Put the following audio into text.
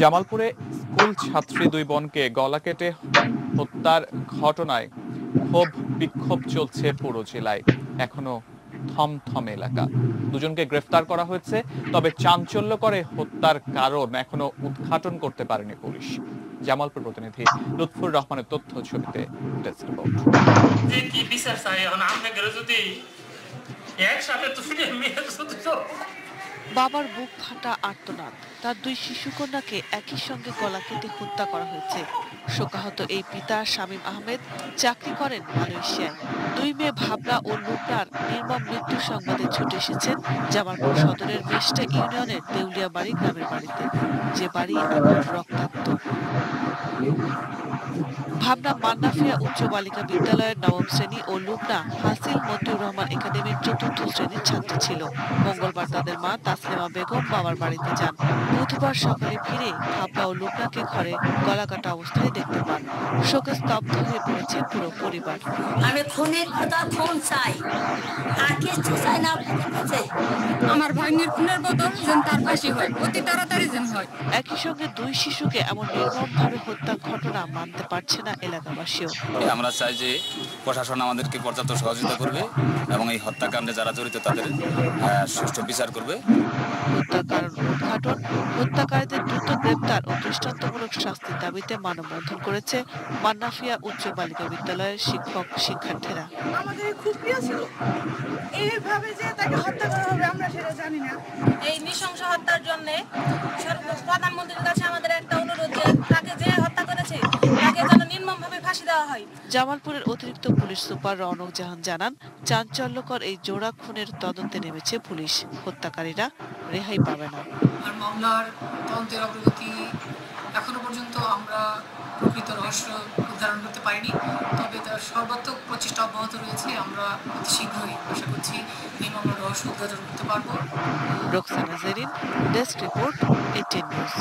জামালপুরে স্কুল ছাত্রী দুই বোনকে গলা কেটে হত্যার ঘটনায় ক্ষোভ বিক্ষোভ চলছে পুরো জেলায়। এখনো থমথম এলাকা। দুজনকে গ্রেফতার করা হয়েছে, তবে চাঞ্চল্যকর হত্যার কারণ এখনো উদ্ঘাটন করতে পারেনি পুলিশ। জামালপুর প্রতিনিধি লুৎফুর রহমানের তথ্য ছবিতে ডেস্ক রিপোর্ট। যে কি বিচার চাই এখন আপনি যদি একসাথে বাবার বুক ফাটা আর্তনাদ। তার দুই শিশুকন্যাকে একই সঙ্গে গলা কেটে হত্যা করা হয়েছে। শোকাহত এই পিতা শামীম আহমেদ চাকরি করেন মালয়েশিয়ায়। দুই মেয়ে ভাবনা ও লুবনার নির্মম মৃত্যু সংবাদে ছুটে এসেছেন জামালপুর সদরের মেষ্টা ইউনিয়নের দেউলিয়া বাড়ি গ্রামের বাড়িতে, যে বাড়ি এখন রক্তাক্ত। ভাবনা মান্নাফিয়া উচ্চ বালিকা বিদ্যালয়ের নবম শ্রেণী ও লুবনা হাসিল মতিউর রহমান একাডেমির চতুর্থ শ্রেণীর ছাত্রী ছিল। মঙ্গলবার তাদের মা তাসলিমা বেগম বাবার বাড়িতে যান। বুধবার সকালে ফিরে ভাবনা ও লুবনাকে ঘরে গলাকাটা অবস্থায় দেখতে পান। শোকে স্তব্ধ হয়ে পড়েছে পুরো পরিবার। আমি খুনের কথা খুন চাই, আর কিছু চাই না। আমার ভাগ্নের খুনের বদল যেন তার ফাঁসি হয়, অতি তাড়াতাড়ি যেন হয়। একই সঙ্গে দুই শিশুকে এমন নির্মমভাবে হত্যার ঘটনা মানতে পারছে না এলাকাবাসীও। আমরা চাই যে প্রশাসন আমাদেরকে পর্যাপ্ত সহযোগিতা করবে এবং এই হত্যাকাণ্ডে যারা জড়িত তাদের সুষ্ঠু বিচার করবে। হত্যার কারণ উদ্ঘাটন, হত্যাকারীদের দ্রুত গ্রেপ্তার ও দৃষ্টান্তমূলক শাস্তির দাবিতে মানববন্ধন করেছে মান্নাফিয়া উচ্চ বালিকা বিদ্যালয়ের শিক্ষক শিক্ষার্থীরা। আমাদের খুব প্রিয় ছিল, এইভাবে যে তাকে হত্যা করা হবে আমরা সেটা জানি না। এই নৃশংস হত্যার জন্য প্রধানমন্ত্রীর কাছে আমাদের একটা অনুরোধ, যে তাকে যে হত্যা করেছে তাকে যেন নির্মমভাবে ফাঁসি দেওয়া হয়। জামালপুরের অতিরিক্ত পুলিশ সুপার রওনক জাহান জানান, চাঞ্চল্যকর এই জোড়া খুনের তদন্তে নেমেছে পুলিশ। হত্যাকারীরা রেহাই পাবে না। আর মামলার তদন্তের অগ্রগতি এখনো পর্যন্ত আমরা প্রকৃত রহস্য উদ্ধারণ করতে পারিনি, তবে তার সর্বাত্মক প্রচেষ্টা অব্যাহত রয়েছে। আমরা অতি শীঘ্রই আশা করছি এই মামলার রহস্য উদ্ঘাটন করতে পারবো। Roksana Zerin, desk report, ATN news.